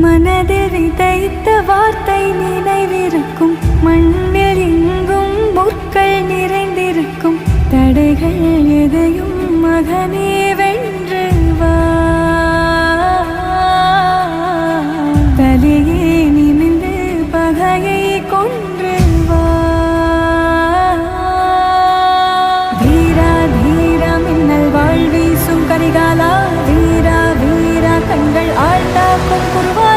மனதில் விதைத்த வார்த்தை நினைவிருக்கும், மண்ணில் எங்கும் முற்கள் நிறைந்திருக்கும். தடைகள் எதையும் மகனே வென்று வா, தலையே நிமிந்து பகையை கொன்று வா. தீரா தீரா மின்னல் வாழ் வீசும் கரிகாலா, வீரா வீரா கண்கள் ஆழ்ந்தாக்கும் குருவா.